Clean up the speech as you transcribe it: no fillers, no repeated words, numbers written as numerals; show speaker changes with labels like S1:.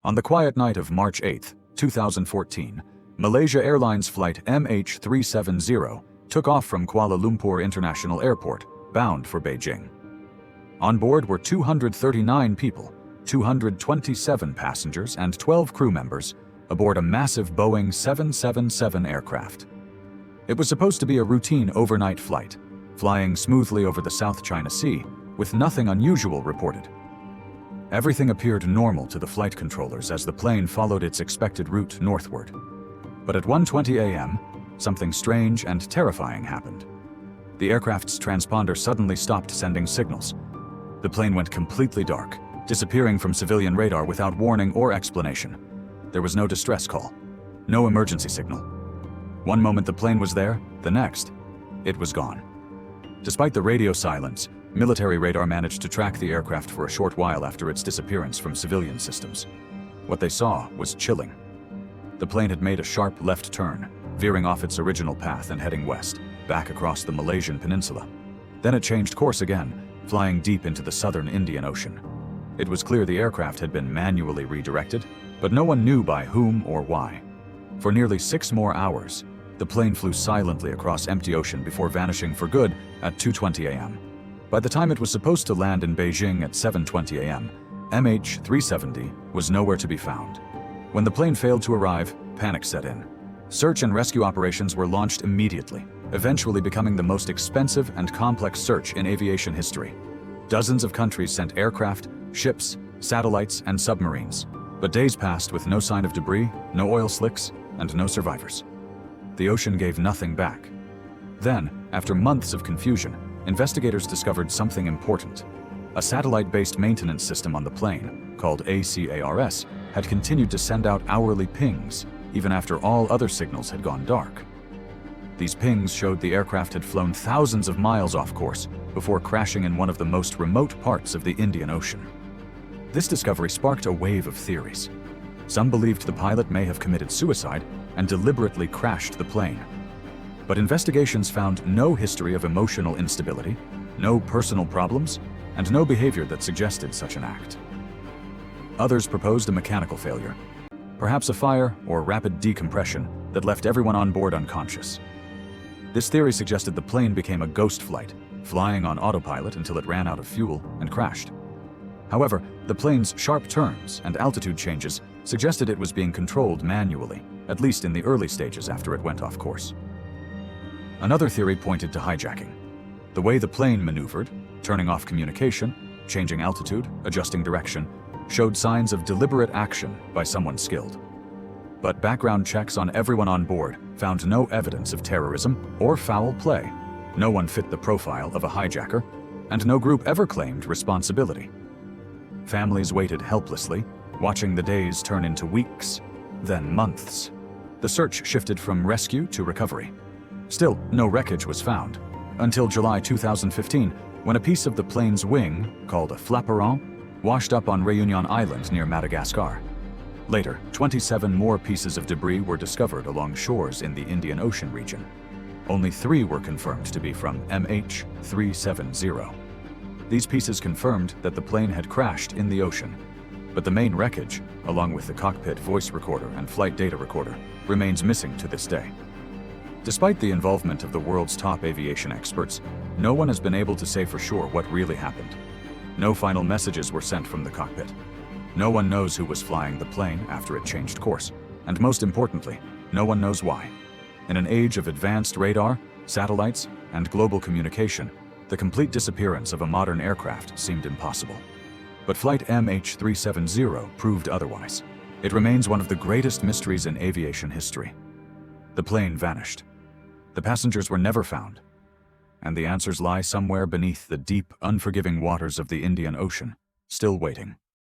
S1: On the quiet night of March 8, 2014, Malaysia Airlines flight MH370 took off from Kuala Lumpur International Airport, bound for Beijing. On board were 239 people, 227 passengers and 12 crew members aboard a massive Boeing 777 aircraft. It was supposed to be a routine overnight flight, flying smoothly over the South China Sea, with nothing unusual reported. Everything appeared normal to the flight controllers as the plane followed its expected route northward. But at 1:20 a.m., something strange and terrifying happened. The aircraft's transponder suddenly stopped sending signals. The plane went completely dark, disappearing from civilian radar without warning or explanation. There was no distress call, no emergency signal. One moment the plane was there, the next, it was gone. Despite the radio silence, military radar managed to track the aircraft for a short while after its disappearance from civilian systems. What they saw was chilling. The plane had made a sharp left turn, veering off its original path and heading west, back across the Malaysian peninsula. Then it changed course again, flying deep into the southern Indian Ocean. It was clear the aircraft had been manually redirected, but no one knew by whom or why. For nearly 6 more hours, the plane flew silently across empty ocean before vanishing for good at 2:20 a.m. By the time it was supposed to land in Beijing at 7:20 a.m., MH370 was nowhere to be found. When the plane failed to arrive, panic set in. Search and rescue operations were launched immediately, eventually becoming the most expensive and complex search in aviation history. Dozens of countries sent aircraft, ships, satellites, and submarines, but days passed with no sign of debris, no oil slicks, and no survivors. The ocean gave nothing back. Then, after months of confusion, investigators discovered something important. A satellite-based maintenance system on the plane, called ACARS, had continued to send out hourly pings, even after all other signals had gone dark. These pings showed the aircraft had flown thousands of miles off course before crashing in one of the most remote parts of the Indian Ocean. This discovery sparked a wave of theories. Some believed the pilot may have committed suicide and deliberately crashed the plane. But investigations found no history of emotional instability, no personal problems, and no behavior that suggested such an act. Others proposed a mechanical failure, perhaps a fire or rapid decompression that left everyone on board unconscious. This theory suggested the plane became a ghost flight, flying on autopilot until it ran out of fuel and crashed. However, the plane's sharp turns and altitude changes suggested it was being controlled manually, at least in the early stages after it went off course. Another theory pointed to hijacking. The way the plane maneuvered, turning off communication, changing altitude, adjusting direction, showed signs of deliberate action by someone skilled. But background checks on everyone on board found no evidence of terrorism or foul play. No one fit the profile of a hijacker, and no group ever claimed responsibility. Families waited helplessly, watching the days turn into weeks, then months. The search shifted from rescue to recovery. Still, no wreckage was found, until July 2015, when a piece of the plane's wing, called a flaperon, washed up on Réunion Island near Madagascar. Later, 27 more pieces of debris were discovered along shores in the Indian Ocean region. Only 3 were confirmed to be from MH370. These pieces confirmed that the plane had crashed in the ocean, but the main wreckage, along with the cockpit voice recorder and flight data recorder, remains missing to this day. Despite the involvement of the world's top aviation experts, no one has been able to say for sure what really happened. No final messages were sent from the cockpit. No one knows who was flying the plane after it changed course, and most importantly, no one knows why. In an age of advanced radar, satellites, and global communication, the complete disappearance of a modern aircraft seemed impossible. But Flight MH370 proved otherwise. It remains one of the greatest mysteries in aviation history. The plane vanished. The passengers were never found. And the answers lie somewhere beneath the deep, unforgiving waters of the Indian Ocean, still waiting.